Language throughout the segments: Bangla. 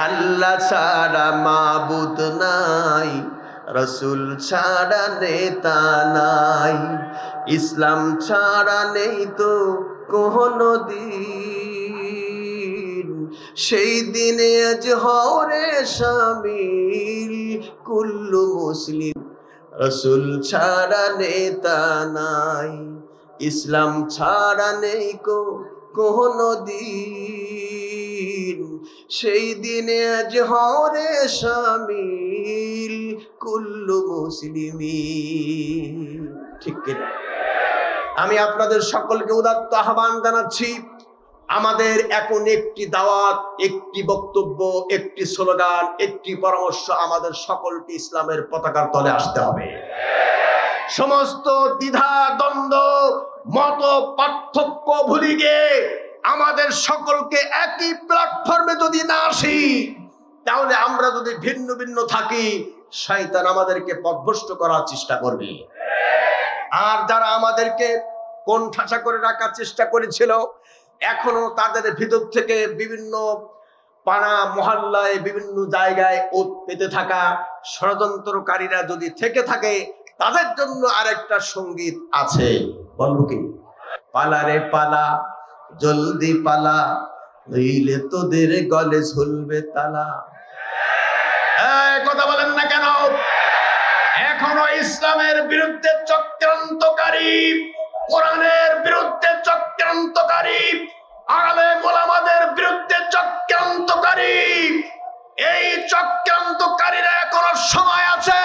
আল্লাহ ছাড়া মাবুদ নাই, রসুল ছাড়া নেতা নাই, ইসলাম ছাড়া নেই তো কোনো দিন। সেই দিনে আজ হরে শামিল কুল্লু মুসলিম, রসুল ছাড়া নেতা নাই, ইসলাম ছাড়া নেই কোনো দিন। সেই দিনে আজ হরে শামিল কুল্লু মুসলিমিন। ঠিক কিনা? আমি আপনাদের সকলকে উদাত্ত আহ্বান জানাচ্ছি, আমাদের এখন একটি দাওয়াত, একটি বক্তব্য, একটি স্লোগান, একটি পরামর্শ, আমাদের সকলকে ইসলামের পতাকার তলে আসতে হবে। সমস্ত দ্বিধা দ্বন্দ্ব মত পার্থক্য ভুলে গিয়ে আমাদের সকলকে একই প্ল্যাটফর্মে যদি না আসি, তাহলে আমরা যদি ভিন্ন ভিন্ন থাকি, শয়তান আমাদেরকে পথভ্রষ্ট করার চেষ্টা করবে। আর যারা আমাদেরকে কোণঠাসা করে রাখার চেষ্টা করেছিল, এখনো তাদের ভিতর থেকে বিভিন্ন পাড়া মহল্লায় বিভিন্ন জায়গায় ওত পেতে থাকা ষড়যন্ত্রকারীরা যদি থেকে থাকে, তাদের জন্য আরেকটা সঙ্গীত আছে। বলবো কি? পালা রে পালা, জলদি পালা, নইলে তোদের গলে ঝুলবে তালা। কথা বলেন না কেন? এখনো ইসলামের বিরুদ্ধে চক্রান্তকারী, কোরআনের বিরুদ্ধে চক্রান্তকারী, আলেম ওলামাদের বিরুদ্ধে চক্রান্তকারী, এই চক্রান্তকারীরা এখনো সময় আছে।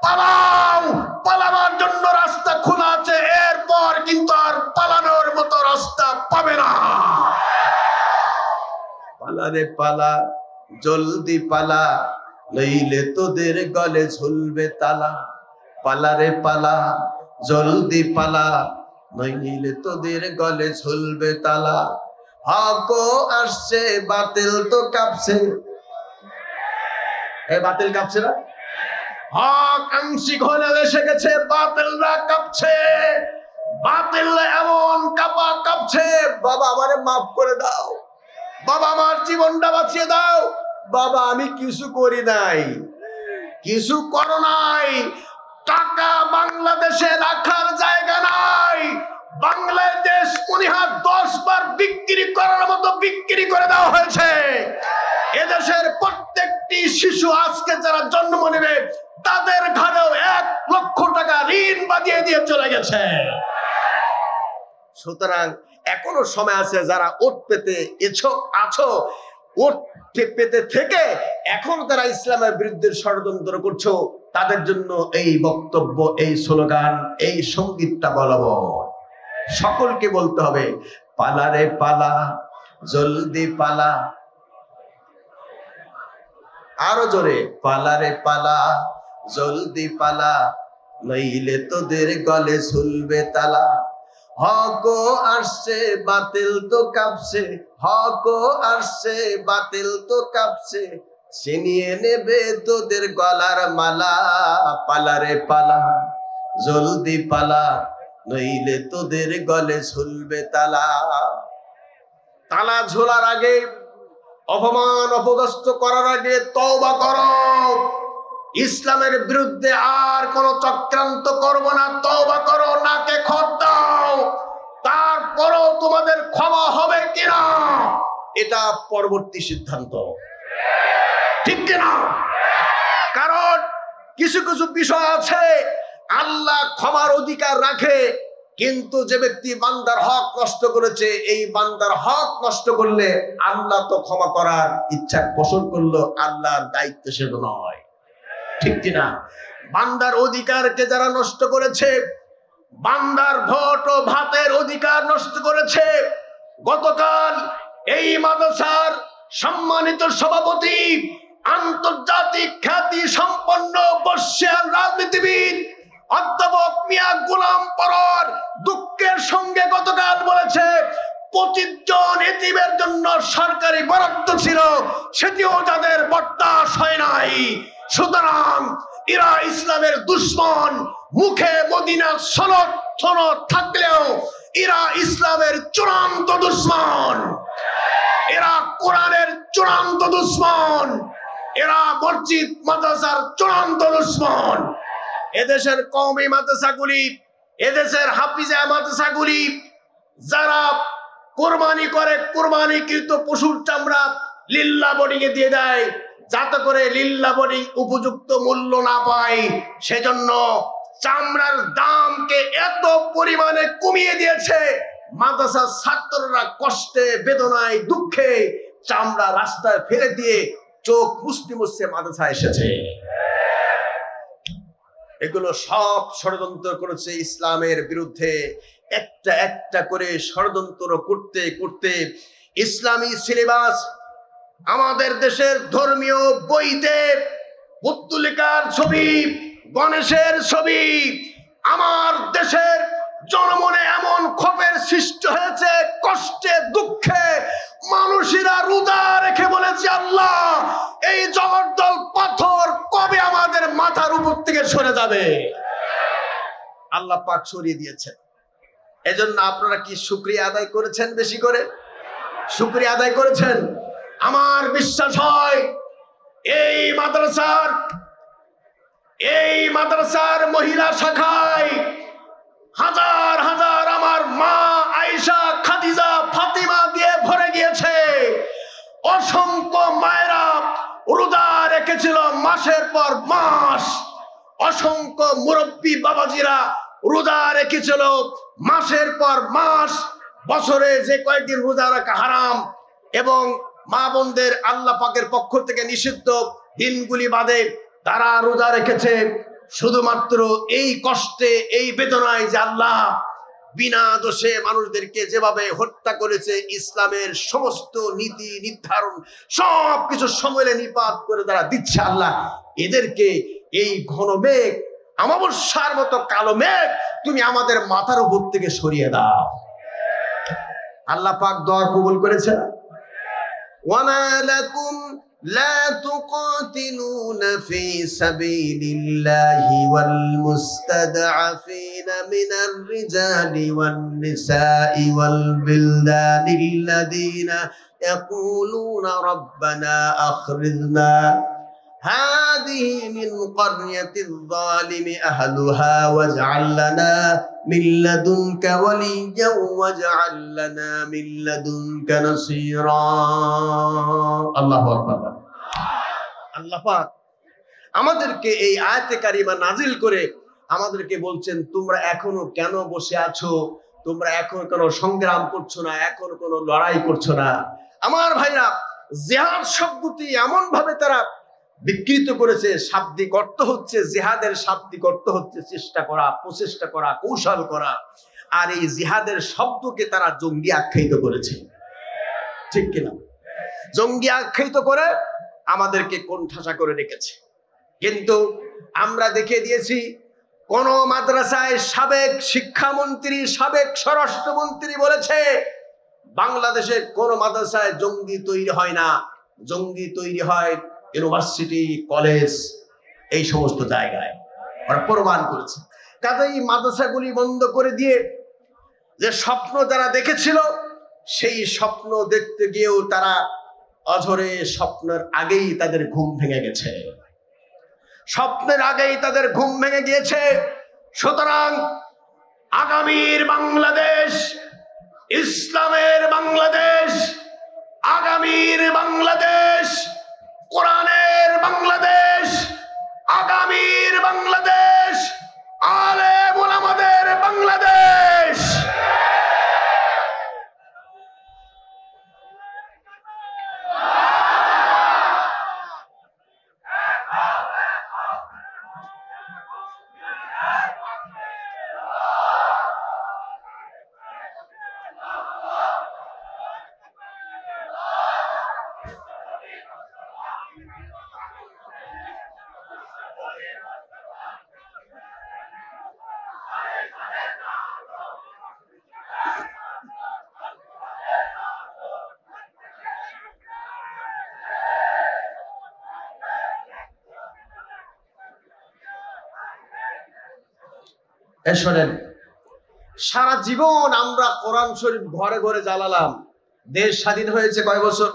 পালাও, পালাবার জন্য রাস্তা খোলা আছে, এরপর কিন্তু আর পালানোর মতো রাস্তা পাবে না। পালা রে পালা, জলদি পালা, নইলে তোদের গলে ঝুলবে তালা। পালা রে পালা, জলদি পালা, নইলে তোদের গলে ঝুলবে তালা। হক আসছে, বাতিল তো কাঁপছে। বাতিল কাঁপছে না? হক আংশিক হলে এসে গেছে, বাতিলরা কাঁপছে। বাতিল এমন কাঁপছে, বাবা আমারে মাফ করে দাও, বাবা আমার জীবনটা বাঁচিয়ে দাও, বাবা আমি কিছু করি নাই, কিছু করো নাই। টাকা বাংলাদেশে রাখার জায়গা নাই। বাংলাদেশ 10 বার বিক্রি করার মতো বিক্রি করে দেওয়া হয়েছে। এদেশের প্রত্যেকটি শিশু আজকে যারা জন্ম নেবে, তাদের ঘরেও 1 লক্ষ টাকা ঋণ বাঁধিয়ে দিয়ে চলে গেছে। সুতরাং এখনো সময় আছে, যারা ওট পেতে আছো, ওট পেতে থেকে এখন তারা ইসলামের বিরুদ্ধে ষড়যন্ত্র করছো, তাদের জন্য এই বক্তব্য, এই স্লোগান, এই সঙ্গীতটা বলবো। সকলকে বলতে হবে, পালা রে পালা, জলদি পালা। আরো জোরে, পালা রে পালা, জলদি পালা, নইলে তোদের গলে ঝুলবে তালা। হক আসছে, বাতিল তো কাঁপছে, হক আসছে, বাতিল তো কাঁপছে, ছিনিয়ে নেবে তোদের গলার মালা। পালা রে পালা, জলদি পালা, নইলে তোদের গলে ঝুলবে তালা। তালা ঝোলার আগে, অপমান অপদস্থ করার আগে তওবা করো। ইসলামের বিরুদ্ধে আর কোন চক্রান্ত করব না, তওবা করো, নাকে খত দাও। তারপরও তোমাদের ক্ষমা হবে কিনা এটা পরবর্তী সিদ্ধান্ত। ঠিক কিনা? কারণ কিছু কিছু বিষয় আছে আল্লাহ ক্ষমার অধিকার রাখে, কিন্তু যে ব্যক্তি বান্দার হক নষ্ট করেছে, এই বান্দার হক নষ্ট করলে আল্লাহ তো ক্ষমা করার ইচ্ছা পোষণ করলো, আল্লাহর দায়িত্ব সেটা নয়। ঠিক কিনা? বান্দার অধিকারকে যারা নষ্ট করেছে, বান্দার ভোট ও ভাতের অধিকার নষ্ট করেছে। গতকাল এই মাদ্রাসার সম্মানিত সভাপতি, আন্তর্জাতিক খ্যাতি সম্পন্ন বর্ষিয়ান রাজনীতিবিদ অধ্যাপক মিয়া গোলাম পরর দুঃখের সঙ্গে গতকাল বলেছে, 25 জন এতিমের জন্য সরকারি বরাদ্দ ছিল, সেটিও তাদের বরদাস্ত হয় নাই। সুতরাং এরা ইসলামের দুশ্মন। মুখে মদিনার সনদ থাকলেও এরা ইসলামের চূড়ান্ত দুশ্মন। এরা কোরআনের চূড়ান্ত দুশ্মন, এরা মসজিদ মাদ্রাসার চূড়ান্ত দুশ্মন। এদেশের কওমি মাদ্রাসাগুলি, এদেশের হাফিজা মাদ্রাসাগুলি যারা কোরবানি করে, কোরবানিকৃত পশুর চামড়া লিল্লাহ বোর্ডিং এ দিয়ে দেয়, যাতে করে লিল্লাহ বোর্ডিং উপযুক্ত মূল্য না পায়, সেজন্য চামড়ার দামকে এত পরিমাণে কমিয়ে দিয়েছে, মাদ্রাসার ছাত্ররা কষ্টে, বেদনায়, দুঃখে চামড়া রাস্তায় ফেলে দিয়ে চোখ মুছতে মুছতে মাদ্রাসায় এসেছে। এগুলো সব ষড়যন্ত্র করেছে ইসলামের বিরুদ্ধে। একটা একটা করে ষড়যন্ত্র করতে করতে ইসলামী সিলেবাস আমাদের দেশের ধর্মীয় বইতে পুত্তলিকার ছবি, গণেশের ছবি, আমার দেশের জনমনে এমন ক্ষোভের সৃষ্টি হয়েছে, কষ্টে দুঃখে মানুষেরা রোজা রেখে বলেছে, আল্লাহ এই জগদ্দল পাথর কবে আমাদের মাথার উপর থেকে সরে যাবে? আল্লাহ পাক সরিয়ে দিয়েছেন। এজন্য আপনারা কি শুকরিয়া আদায় করেছেন? বেশি করে শুকরিয়া আদায় করেছেন? আমার বিশ্বাস হয় এই মাদ্রাসার মহিলা শাখায় হাজার হাজার আমার মা আয়েশা, খাদিজা, ফাতিমা দিয়ে ভরে গিয়েছে। অসংখ্য মায়েরা রোজা রেখেছিল মাসের পর মাস, অসংখ্য মুরব্বী বাবাজিরা রোজা রেখেছিল মাসের পর মাস। বছরে যে কয়েকদিন রোজা রাখা হারাম এবং মা বোনদের আল্লাহ পাকের পক্ষ থেকে নিষিদ্ধ দিনগুলি বাদে তারা রোজা রেখেছে শুধুমাত্র এই কষ্টে, এই বেদনায় যে আল্লাহ বিনা দোষে মানুষদেরকে যেভাবে হত্যা করেছে, ইসলামের সমস্ত নীতি নির্ধারণ সবকিছু সমলে নিপাত করে তারা দিচ্ছে। আল্লাহ এদেরকে এই ঘন মেঘ, অমাবস্যার মতো কালো মেঘ তুমি আমাদের মাথার উপর থেকে সরিয়ে দাও। আল্লাহ পাক দোয়া কবুল করেছে। ওয়ামা লাকুম লা তুকাতিলুনা ফি সাবিলিল্লাহি ওয়াল মুস্তাদআফিনা মিনার রিজালি ওয়ান নিসাই ওয়াল বিলদানিল্লাযিনা ইয়াকুলুনা রাব্বানা আখরিজনা هذه من قرية الظالم أهلها واجعل لنا من لدنك وليا واجعل لنا من لدنك نصيرا الله أكبر। আল্লাহ পাক আমাদেরকে এই আয়াতে কারিমা নাজিল করে আমাদেরকে বলছেন, তোমরা এখনো কেন বসে আছো? তোমরা এখনো কেন সংগ্রাম করছো না? এখনো কোনো লড়াই করছো না? আমার ভাইরা, জিহাদ শব্দটি এমন ভাবে তারা বিকৃত করেছে, শাব্দিক অর্থ হচ্ছে জিহাদের শাব্দিক অর্থ হচ্ছে চেষ্টা করা, প্রচেষ্টা করা, কৌশল করা। আর এই জিহাদের শব্দকে তারা জঙ্গি আখ্যায়িত করেছে, ঠিক কিনা? জঙ্গি আখ্যায়িত করে আমাদেরকে কোণঠাসা করে রেখেছে। কিন্তু আমরা দেখে দিয়েছি, কোন মাদ্রাসায় সাবেক শিক্ষামন্ত্রী, সাবেক স্বরাষ্ট্রমন্ত্রী বলেছে বাংলাদেশের কোন মাদ্রাসায় জঙ্গি তৈরি হয় না, জঙ্গি তৈরি হয় ইউনিভার্সিটি, কলেজ, এই সমস্ত জায়গায়। ওরা প্রমাণ করেছে। কাজেই মাদ্রাসাগুলি বন্ধ করে দিয়ে যে স্বপ্ন যারা দেখেছিল, সেই স্বপ্ন দেখতে গিয়েও তারা অঝরে স্বপ্নের আগেই তাদের ঘুম ভেঙে গেছে, স্বপ্নের আগেই তাদের ঘুম ভেঙে গিয়েছে। সুতরাং আগামীর বাংলাদেশ, ইসলামের বাংলাদেশ, আগামীর বাংলাদেশ, কোরআনের বাংলাদেশ, আগামীর বাংলাদেশ, আলেম ওলামাদের বাংলাদেশ। শোনেন, সারা জীবন আমরা কোরআন শরীফ ঘরে ঘরে জ্বালালাম। দেশ স্বাধীন হয়েছে কয় বছর?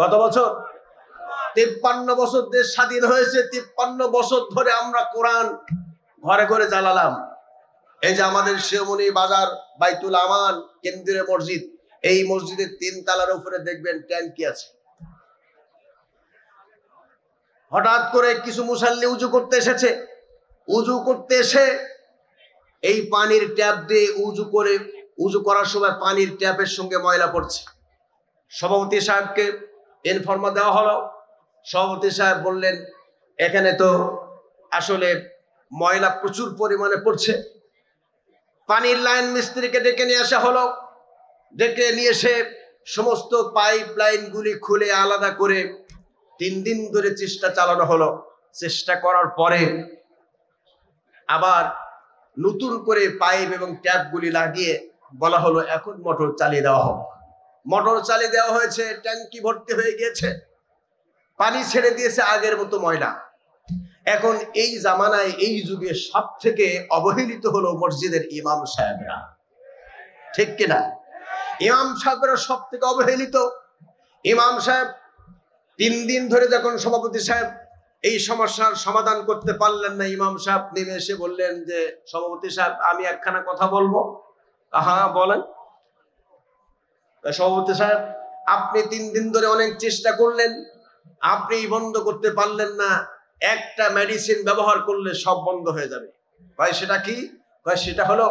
কত বছর? 53 বছর দেশ স্বাধীন হয়েছে। 53 বছর ধরে আমরা কোরআন ঘরে ঘরে জ্বালালাম। এই যে আমাদের শিরোমণি বাজার বাইতুল আমান কেন্দ্রীয় মসজিদ, এই মসজিদের 3 তলার উপরে দেখবেন ট্যাঙ্কি আছে। হঠাৎ করে কিছু মুসাল্লি উজু করতে এসেছে, উজু করতে এসে এই পানির ট্যাপ দিয়ে উজু করার সময় পানির ট্যাপের সঙ্গে ময়লা পড়ছে। সভাপতি সাহেবকে ইনফরমা দেওয়া হলো। সভাপতি সাহেব বললেন, এখানে তো আসলে ময়লা প্রচুর পরিমাণে পড়ছে। পানির লাইন মিস্ত্রিকে ডেকে নিয়ে আসা হলো। ডেকে নিয়ে এসে সমস্ত পাইপ লাইনগুলি খুলে আলাদা করে 3 দিন ধরে চেষ্টা চালানো হলো। চেষ্টা করার পরে আবার নতুন করে পাইপ এবং ট্যাপগুলি লাগিয়ে বলা হলো এখন মোটর চালিয়ে দেওয়া হোক। মোটর চালিয়ে দেওয়া হয়েছে, ট্যাঙ্কি ভর্তি হয়ে গিয়েছে, পানি ছেড়ে দিয়েছে আগের মতো ময়লা। এখন এই জামানায় এই যুগে সব থেকে অবহেলিত হলো মসজিদের ইমাম সাহেবরা, ঠিক কিনা? ইমাম সাহেবরা সব থেকে অবহেলিত। ইমাম সাহেব 3 দিন ধরে যখন সভাপতি সাহেব এই সমস্যার সমাধান করতে পারলেন না, ইমাম সাহেব নেমে এসে বললেন যে সভাপতি সাহেব আমি একখানা কথা বলবো। হ্যাঁ বলেন। সভাপতি সাহেব আপনি 3 দিন ধরে অনেক চেষ্টা করলেন, আপনি বন্ধ করতে পারলেন না। একটা মেডিসিন ব্যবহার করলে সব বন্ধ হয়ে যাবে। ভাই সেটা কি? ভাই সেটা হলো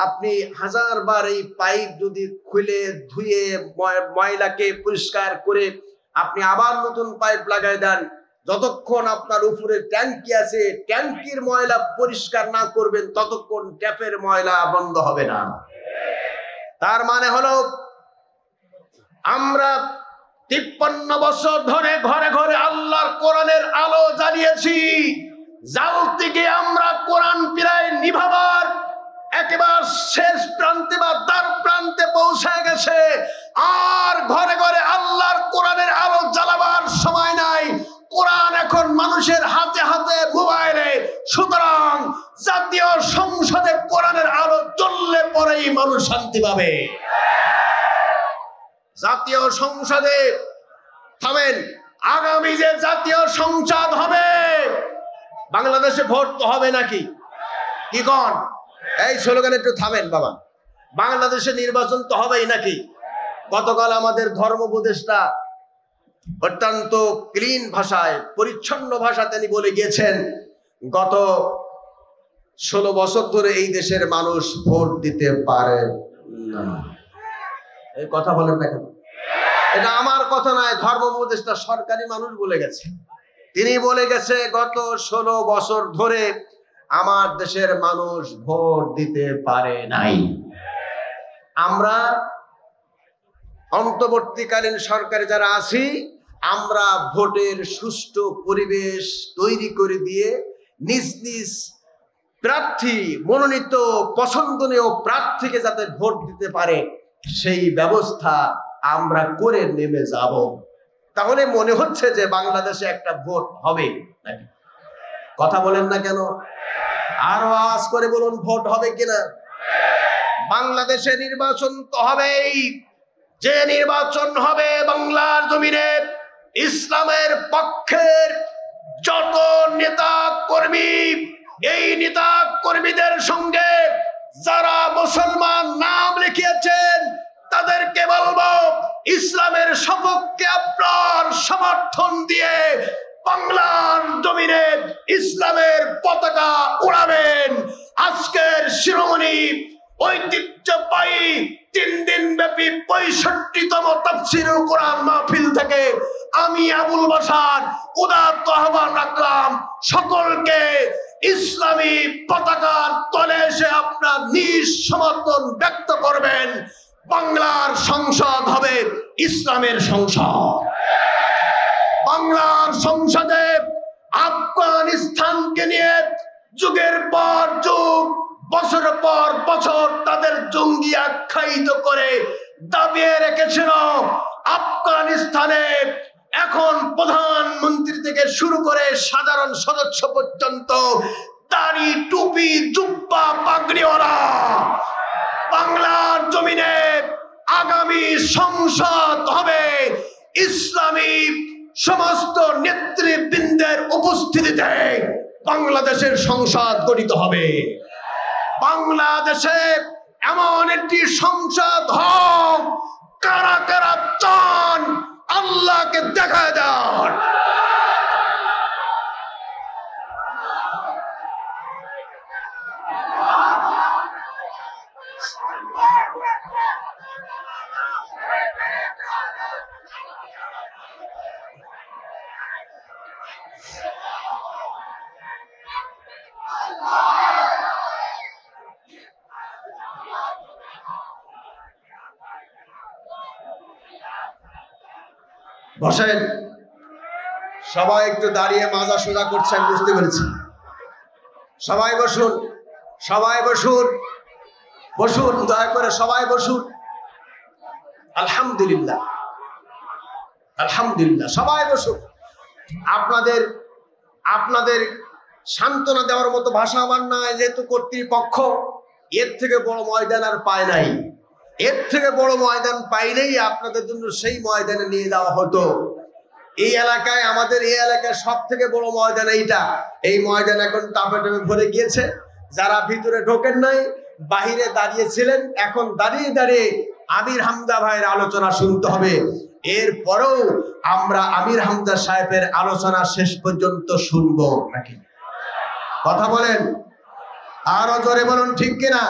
আপনি 1000 বার এই পাইপ যদি খুলে ধুয়ে ময়লাকে পরিষ্কার করে আপনি আবার নতুন পাইপ লাগাই দেন, যতক্ষণ আপনার উপরে ট্যাঙ্কি আছে ট্যাঙ্কির ময়লা পরিষ্কার না করবেন ততক্ষণ ট্যাপের ময়লা বন্ধ হবে না। তার মানে হলো আমরা 53 বছর ধরে ঘরে ঘরে আল্লাহর কোরআনের আলো জ্বালিয়েছি। জ্বালতে গিয়ে আমরা কোরআন প্রায় নিভাবার একেবারে শেষ প্রান্তে বা দ্বার প্রান্তে পৌঁছে গেছে। আর ঘরে ঘরে আল্লাহর কোরআনের আলো জ্বালাবার সময় নাই। কোরআন এখন মানুষের হাতে হাতে মোবাইলে। সুতরাং জাতীয় সংসদে কোরআনের আলো জ্বললে পরেই মানুষ শান্তি পাবে। জাতীয় সংসদে থামেন, আগামী যে জাতীয় সংসদ হবে বাংলাদেশে ভোট তো হবে নাকি? কি কন? এই স্লোগান একটু থামেন বাবা। বাংলাদেশে নির্বাচন তো হবেই নাকি? গতকাল আমাদের ধর্ম উপদেষ্টা অত্যন্ত ক্লিন ভাষায়, পরিচ্ছন্ন ভাষা তিনি বলে গিয়েছেন গত 16 বছর ধরে এই দেশের মানুষ ভোট দিতে পারে না। এই কথা বলেন না কেন? এটা আমার কথা নয়, ধর্ম উপদেষ্টা সরকারি মানুষ বলে গেছে। তিনি বলে গেছে গত 16 বছর ধরে আমার দেশের মানুষ ভোট দিতে পারে নাই। আমরা অন্তর্বর্তীকালীন সরকারে যারা আছি আমরা ভোটের সুষ্ঠু পরিবেশ তৈরি করে দিয়ে নিজ নিজ প্রার্থী, মনোনীত পছন্দনীয় প্রার্থীকে যাতে ভোট দিতে পারে সেই ব্যবস্থা আমরা করে নেমে যাব। তাহলে মনে হচ্ছে যে বাংলাদেশে একটা ভোট হবে নাকি? কথা বলেন না কেন? আরো আওয়াজ করে বলুন, ভোট হবে কিনা? বাংলাদেশে নির্বাচন তো হবেই। যে নির্বাচন হবে বাংলার জমিনে ইসলামের পক্ষের যত নেতা কর্মী, এই নেতা কর্মীদের সঙ্গে যারা মুসলমান নাম লিখিয়েছেন তাদেরকে বলবো ইসলামের সপক্ষে আপনার সমর্থন দিয়ে বাংলার জমিনে ইসলামের পতাকা উড়াবেন। আজকের শিরোমণি ঐতিহ্যবাহী 3 দিন ব্যাপী 65তম তাফসীরুল কোরআন মাহফিল থেকে আমি আবুল বাশার উদাত্ত আহ্বান রাখলাম সকলকে ইসলামী পতাকার তলে এসে আপনার নিজ সমর্থন ব্যক্ত করবেন। বাংলার সংসদ হবে ইসলামের সংসদ। বাংলার সংসদে আফগানিস্তানকে নিয়ে যুগের পর যুগ, বছর পর বছর তাদের জঙ্গি আখ্যায়িত করে দাবিয়ে রেখেছিল। আফগানিস্তানে এখন প্রধানমন্ত্রী থেকে শুরু করে সাধারণ সদস্য পর্যন্ত দাড়ি, টুপি, জুব্বা, পাগড়িওয়ালা। বাংলার জমিনে আগামী সংসদ হবে ইসলামী সমস্ত নেতৃবৃন্দের উপস্থিতিতে বাংলাদেশের সংসদ গঠিত হবে। বাংলাদেশে এমন একটি সংসদ হোক, কারা কারা চান আল্লাহকে দেখা দেন। বসেন, সবাই একটু দাঁড়িয়ে মাজা সোজা করছেন, বুঝতে পেরেছি। সবাই বসুন, সবাই বসুন, বসুন, দয়া করে সবাই বসুন। আলহামদুলিল্লাহ, আলহামদুলিল্লাহ, সবাই বসুন। আপনাদের সান্ত্বনা দেওয়ার মতো ভাষা আমার নাই, যেহেতু কর্তৃপক্ষ এর থেকে বড় ময়দান আর পায় নাই। এর থেকে বড় ময়দান পাইলেই আপনাদের জন্য সেই ময়দানে নিয়ে যাওয়া হতো। এই এলাকায়, আমাদের এই এলাকায় সব থেকে বড় ময়দান এইটা। এই ময়দান এখন টাপে টাপে ভরে গিয়েছে। যারা ভিতরে ঢোকেন নাই, বাহিরে দাঁড়িয়েছিলেন, এখন দাঁড়িয়ে দাঁড়িয়ে আমির হামজা ভাইয়ের আলোচনা শুনতে হবে। এরপরেও আমরা আমির হামজা সাহেবের আলোচনা শেষ পর্যন্ত শুনবো নাকি? কথা বলেন, আরো জোরে বলুন, ঠিক কিনা?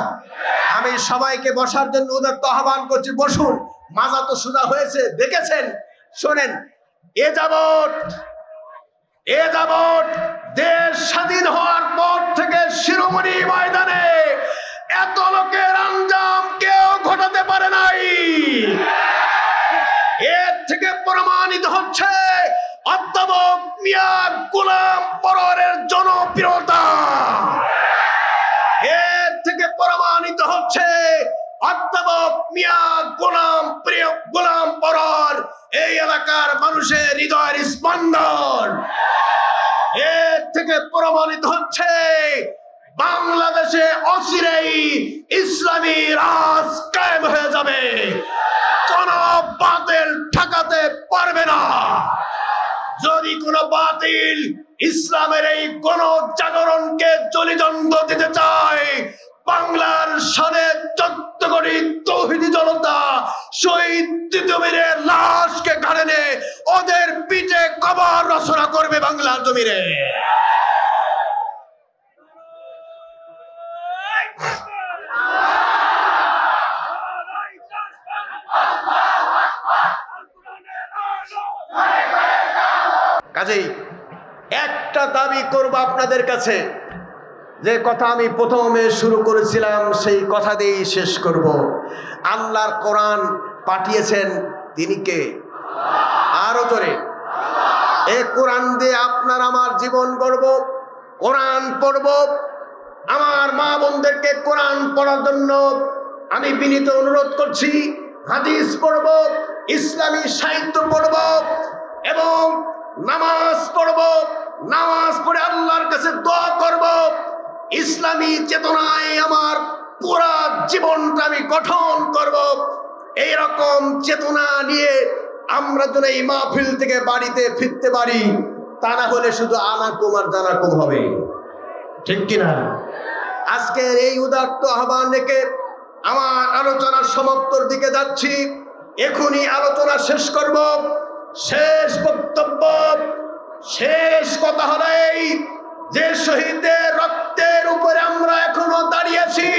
আমি সবাইকে বসার জন্য উদাত্ত আহ্বান করছি, বসুন। মাজা তো সোজা হয়েছে, দেখেছেন। শোনেন, এ যাবৎ দেশ স্বাধীন হওয়ার পর থেকে শিরোমণি ময়দানে এত লোকের আঞ্জাম কেউ ঘটাতে পারে নাই। এর থেকে প্রমাণিত হচ্ছে অধ্যাপক মিয়া গোলাম পরোয়ারের জনপ্রিয়তা। এর থেকে প্রমাণিত হচ্ছে অধ্যাপক মিয়া গোলাম পরোয়ার এই এলাকার মানুষের হৃদয়ের স্পন্দন। এর থেকে প্রমাণিত হচ্ছে বাংলাদেশে অচিরেই ইসলামী রাজ কায়েম হয়ে যাবে। কোন বাতিল ঠেকাতে পারবে না। যদি কোন বাতিল ইসলামের এই কোন জাগরণকে জলিজন্ত দিতে চায়, বাংলার সাড়ে 14 কোটি তৌহিদি জনতা শহীদ তিতুমীরের লাশকে ঘাড়ে নিয়ে ওদের পিঠে কবর রচনা করবে বাংলার জমিনে। কাজেই একটা দাবি করব আপনাদের কাছে, যে কথা আমি প্রথমে শুরু করেছিলাম সেই কথা দিয়েই শেষ করব। আল্লাহর কোরআন পাঠিয়েছেন তিনি কে? আরো জোরে। এই কোরআন দিয়ে আপনার আমার জীবন গড়ব, কোরআন পড়ব। আমার মা বোনদেরকে কোরআন পড়ার জন্য আমি বিনীত অনুরোধ করছি। হাদিস পড়ব, ইসলামী সাহিত্য পড়ব এবং নামাজ পড়ব। নামাজ পড়ে আল্লাহর কাছে দোয়া করব। ইসলামী চেতনায় আমার পুরা জীবনটা আমি গঠন করব। এইরকম চেতনা নিয়ে আমরা যেন এই মাহফিল থেকে বাড়িতে ফিরতে পারি, তা না হলে শুধু আনাকুম আর জানাকুম হবে। ঠিক কিনা? আজকের এই উদাত্ত আহ্বান রেখে আমার আলোচনার সমাপ্তির দিকে যাচ্ছি। এখনই আলোচনা শেষ করব। শেষ বক্তব্য, শেষ কথা হলেই, যে শহীদদের রক্তের উপরে আমরা এখনো দাঁড়িয়েছি,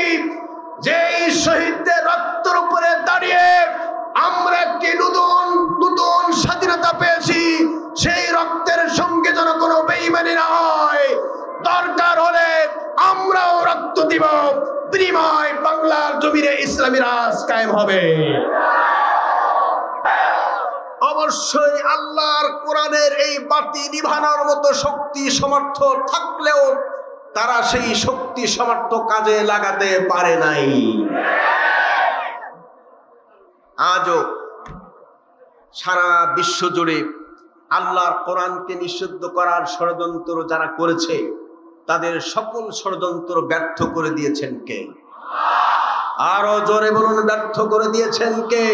যেই শহীদদের রক্তের উপরে দাঁড়িয়ে আমরা একটি নতুন স্বাধীনতা পেয়েছি, সেই রক্তের সঙ্গে যেন কোনো বেঈমানি না হয়। দরকার হলে আমরাও রক্ত দিব, বিনিময় বাংলার জমিনে ইসলামী রাজ কায়েম হবে। অবশ্যই আল্লাহর কোরআনের এই বাতি নিভানোর মতো শক্তি সামর্থ্য থাকলেও তারা সেই শক্তি সামর্থ্য কাজে লাগাতে পারে নাই। আজও সারা বিশ্ব জুড়ে আল্লাহর কোরআনকে নিষিদ্ধ করার ষড়যন্ত্র যারা করেছে, তাদের সকল ষড়যন্ত্র ব্যর্থ করে দিয়েছেন কে? আরো জোরে বলুন, ব্যর্থ করে দিয়েছেন কে?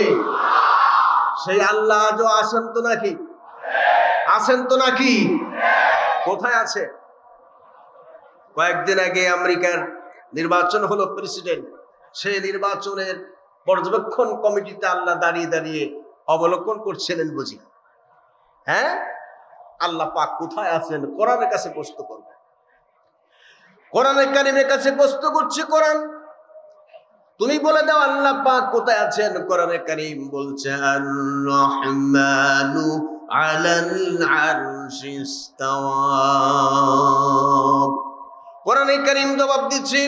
সেই আল্লাহ আজও আছেন তো নাকি? আছেন তো নাকি? কোথায় আছে? কয়েকদিন আগে আমেরিকার নির্বাচন হলো, প্রেসিডেন্ট। সেই নির্বাচনের পর্যবেক্ষণ কমিটিতে আল্লাহ দাঁড়িয়ে দাঁড়িয়ে অবলোকন করছিলেন বুঝি। হ্যাঁ, আল্লাহ পাক কোথায় আছেন? কোরআনের কাছে প্রশ্ন করবে, কোরআনের কারিমের কাছে প্রশ্ন করছে। কোরআন তুমি বলে দাও আল্লাহ পাক কোথায় আছেন? কোরআনে কারীম বলছে আর রহমানু আলাল আরশি ইস্তাওয়া। কোরআনে কারীম জবাব দিচ্ছে,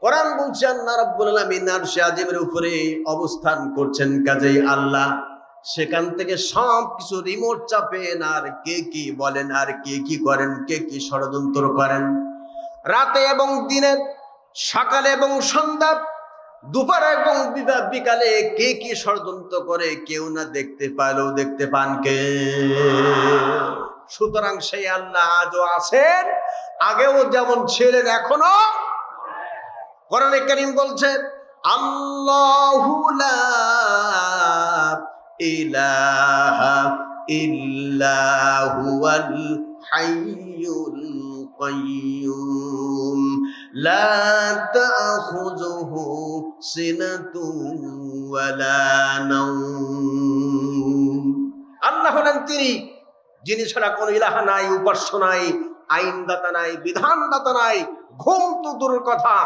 কোরআন বলছে আল্লাহ রাব্বুল আলামিন আরশে আজিমের উপরে অবস্থান করছেন। কাজেই আল্লাহ সেখান থেকে সব কিছু রিমোট চাপেন, আর কে কি বলেন, আর কে কি করেন, কে কি ষড়যন্ত্র করেন, রাতে এবং দিনে, সকালে এবং সন্ধ্যা, দুপুর এবং বিকালে কে কি ষড়যন্ত্র করে কেউ না দেখতে পাইলেও দেখতে পান কে? সুতরাং সেই আল্লাহ আজও আছেন, আগেও যেমন ছিলেন এখনো। কোরআনে কারীম বলছে আল্লাহু লা ইলাহা ইল্লা হুয়াল হাইয়ুল কাইয়্যুম লা তাখুযুহু সিনাতুন ওয়ালা নাওম। আল্লাহ হলেন তিনি যিনি ছাড়া কোনো ইলাহ নাই, উপাস্য নাই, আইনদাতা নাই, বিধানদাতা নাই। ঘুম তো দূরের কথা,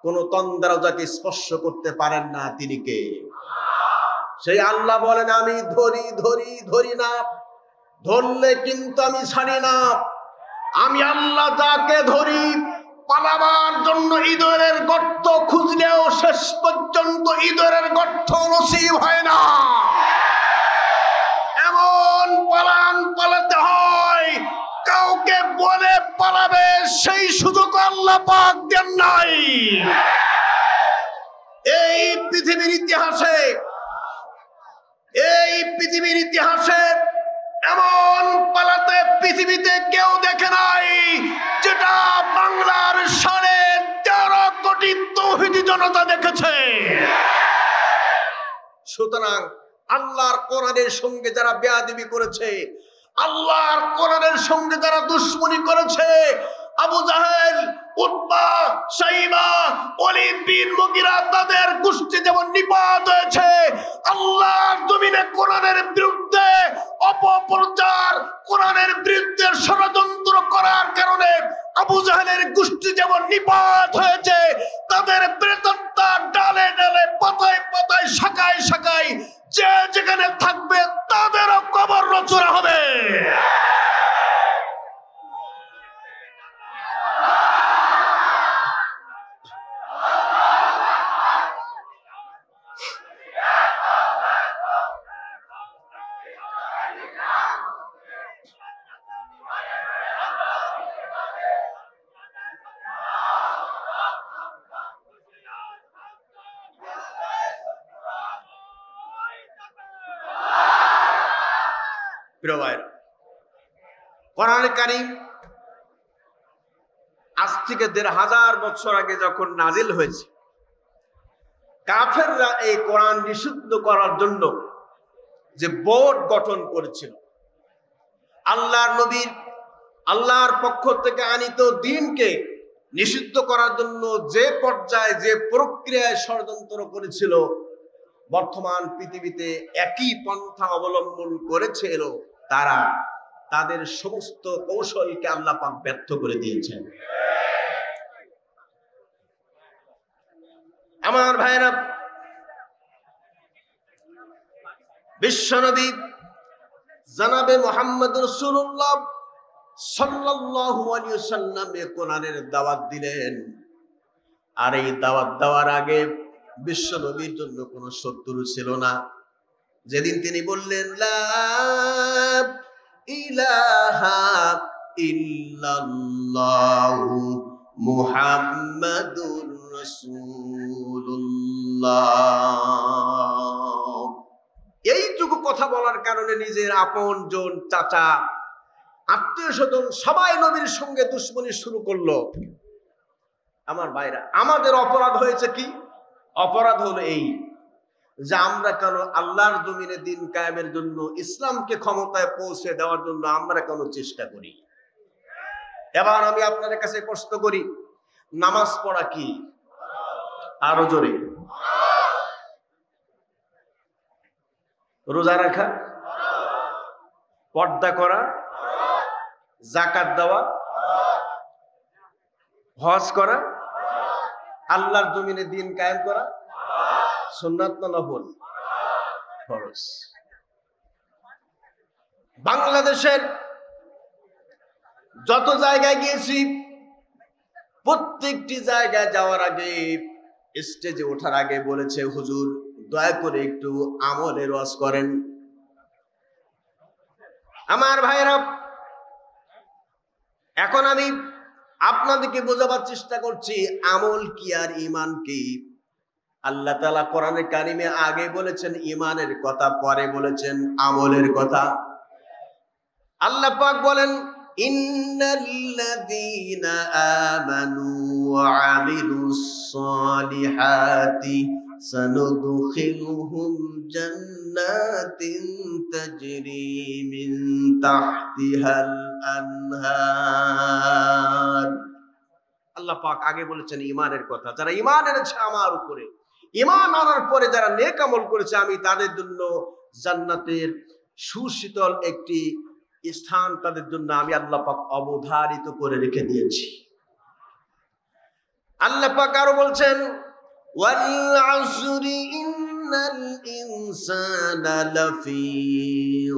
কোন তন্দ্রা যাকে স্পর্শ করতে পারেন না, তিনি কে? সেই আল্লাহ বলেন আমি ধরি ধরি ধরি না, ধরলে কিন্তু আমি ছাড়ি না। আমি আল্লাহ যাকে ধরি, পালাবার জন্য ইঁদুরের গর্ত খুঁজলেও শেষ পর্যন্ত ইঁদুরের গর্ত নসিব হয় না। এমন পালান পালাতে হয়, কাউকে বলে পালাবে সেই সুযোগ আল্লাহ পাক দেন নাই। এই পৃথিবীর ইতিহাসে এমন পালাতে পৃথিবীতে কেউ দেখে নাই, যেটা বাংলার 13.5 কোটি তৌহিদি জনতা দেখেছে। সুতরাং আল্লাহর কোরআনের সঙ্গে যারা বেয়াদবি করেছে, আল্লাহর কোরআনের সঙ্গে যারা দুশমনি করেছে, আবু জাহেল, উতবা, শাইবা, ওলীদ বিন মুগীরা, তাদের গোষ্ঠী যেমন নিপাত হয়েছে, আল্লাহর জমিনে কোরআনের বিরুদ্ধে অপপ্রচার, কোরআনের বিরুদ্ধে ষড়যন্ত্র করার কারণে আবু জাহেলের গোষ্ঠী যেমন নিপাত হয়েছে, তাদের প্রেতাত্মা ডালে ডালে, পাতায় পাতায়, শাখায় শাখায় যে যেখানে থাকবে তাদেরও কবর রচনা হবে। কোরআনে কারীম আজ থেকে 1500 বছর আগে যখন নাজিল হয়েছে, কাফেররা এই কোরআন নিষিদ্ধ করার জন্য যে বোর্ড গঠন করেছিল, আল্লাহর নবীর, আল্লাহর পক্ষ থেকে আনিত দ্বীনকে নিষিদ্ধ করার জন্য যে পর্যায়ে, যে প্রক্রিয়ায় ষড়যন্ত্র করেছিল, বর্তমান পৃথিবীতে একই পন্থা অবলম্বন করেছিল তারা, তাদের সমস্ত কৌশলকে আল্লাহ পাক ব্যর্থ করে দিয়েছেন। আমার ভাইরা, বিশ্বনবী জনাবে মুহাম্মদ রাসূলুল্লাহ সাল্লাল্লাহু আলাইহি ওয়াসাল্লাম কোরআনের দাওয়াত দিলেন। আর এই দাওয়াত দেওয়ার আগে বিশ্বনবীর জন্য কোনো শত্রু ছিল না। যেদিন তিনি বললেন লা ইলাহা ইল্লাল্লাহু মুহাম্মাদুর রাসূলুল্লাহ, এইটুকু কথা বলার কারণে নিজের আপন জন, চাচা, আত্মীয় স্বজন সবাই নবীর সঙ্গে দুশমনি শুরু করলো। আমার ভাইরা, আমাদের অপরাধ হয়েছে কি? অপরাধ হলো এই, যে আমরা কেন আল্লাহর জমিনে দিন কায়েমের জন্য, ইসলামকে ক্ষমতায় পৌঁছে দেওয়ার জন্য আমরা কেন চেষ্টা করি? এবার আমি আপনাদের কাছে প্রশ্ন করি, নামাজ পড়া কি? আরো জোরে। রোজা রাখা, পর্দা করা, যাকাত দেওয়া, হজ করা, আল্লাহর জমিনে দিন কায়েম করা সুন্নাত না নফল? ফরজ। বাংলাদেশের যত জায়গায় গিয়েছি প্রত্যেকটি জায়গায় যাওয়ার আগে, স্টেজে ওঠার আগে বলেছে, হুজুর দয়া করে একটু আমলের ওয়াজ করেন। আমার ভাইরা, এখন আমি আপনাদেরকে বোঝাবার চেষ্টা করছি আমল কি আর ঈমান কি। আল্লাহ তাআলা কোরআনে কারিমে আগে বলেছেন ঈমানের কথা, পরে বলেছেন আমলের কথা। আল্লাহ পাক বলেন, ইন্নাল্লাযীনা আমানু ওয়া আমিলুস সালিহাতি সানুদখিলুহুম জান্নাতিন তাজরি মিন তাহতিহাল আনহার। আল্লাহ পাক আগে বলেছেন ঈমানের কথা। যারা ঈমান এনেছে আমার উপরে, ঈমান আনার পরে যারা নেক আমল করেছে, আমি তাদের জন্য জান্নাতের সুশীতল একটি স্থান তাদের জন্য আমি আল্লাহ পাক অবধারিত করে রেখে দিয়েছি। আল্লাহ পাক আরো বলছেন, ওয়াল আসরি ইন্নাল ইনসানা লাফি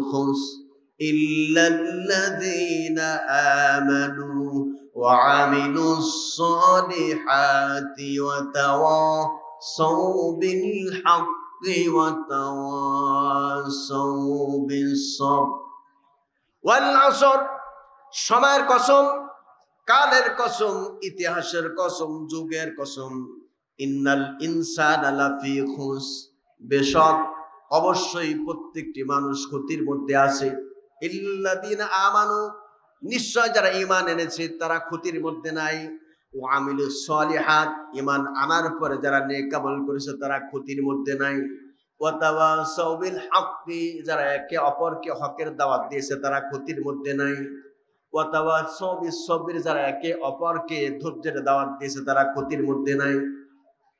খুসর ইল্লাল্লাযীনা আমানু ওয়া আমিলুস সালিহাতি ওয়া তাওয়াসাউ বিল হাক্কি ওয়া তাওয়াসাউ বিস সাবর। ওয়াল আসর, সময়ের কসম, কালের কসম, ইতিহাসের কসম, যুগের কসম। ইন্নাল ইনসানা লাফি খুসর, বেশক অবশ্যই প্রত্যেকটি মানুষ ক্ষতির মধ্যে আছে। ইল্লাযীনা আমানু, নিশ্চয় যারা ঈমান এনেছে তারা ক্ষতির মধ্যে নাই। ওয়া আমিলুস সালিহাত, ঈমান আনার পরে যারা নেক আমল করেছে তারা ক্ষতির মধ্যে নাই। ওয়া তাওয়াসাউ বিল হাক্কি, যারা একে অপরকে হকের দাওয়াত দিয়েছে তারা ক্ষতির মধ্যে নাই। ওয়া তাওয়াসাউ বিস সাবর, যারা একে অপরকে ধৈর্যের দাওয়াত দিয়েছে তারা ক্ষতির মধ্যে নাই।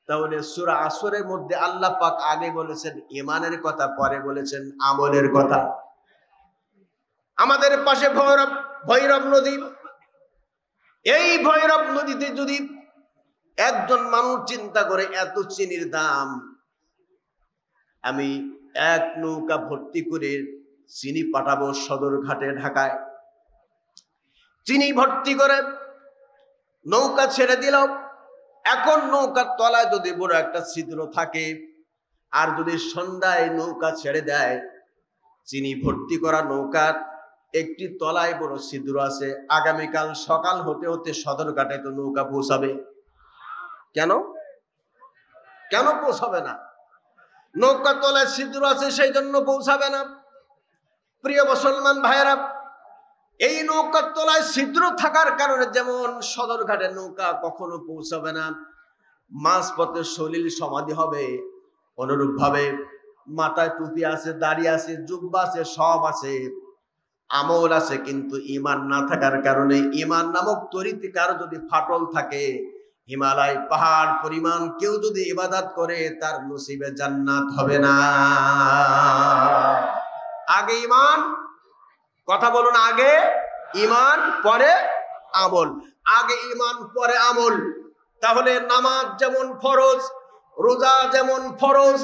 তাহলে সূরা আসরের মধ্যে আল্লাহ পাক আগে বলেছেন ঈমানের কথা, পরে বলেছেন আমলের কথা। আমাদের পাশে ভৈরব নদী, এই ভৈরব নদীতে যদি একজন মানুষ চিন্তা করে এত চিনির দাম, আমি এক নৌকা ভর্তি করে চিনি পাঠাবো সদরঘাটে ঢাকায়, চিনি ভর্তি করে নৌকা ছেড়ে দিল। এখন নৌকার তলায় যদি বড় একটা ছিদ্র থাকে, আর যদি সন্ধ্যায় নৌকা ছেড়ে দেয়, চিনি ভর্তি করা নৌকার একটি তলায় বড় ছিদ্র আছে, আগামীকাল সকাল হতে হতে সদরঘাটে তো নৌকা পৌঁছাবে। কেন কেন পৌঁছাবে না? নৌকার তলায় ছিদ্র আছে সেই জন্য পৌঁছাবে না। প্রিয় মুসলমান ভাইয়েরা, এই নৌকার তলায় ছিদ্র থাকার কারণে যেমন সদরঘাটের নৌকা কখনো পৌঁছাবে না, মাঝপথে সলিল সমাধি হবে, অনুরূপ ভাবে মাথায় টুপি আছে, দাড়ি আছে, জুব্বা আছে, সব আছে, আমল আছে, কিন্তু ঈমান না থাকার কারণে, ঈমান নামক তরিতে কারো যদি ফাটল থাকে, হিমালয় পাহাড় পরিমাণ কেউ যদি ইবাদত করে তার নসিবে জান্নাত হবে না। আগে ঈমান, কথা বলুন, আগে ঈমান পরে আমল, আগে ঈমান পরে আমল। তাহলে নামাজ যেমন ফরজ, রোজা যেমন ফরজ,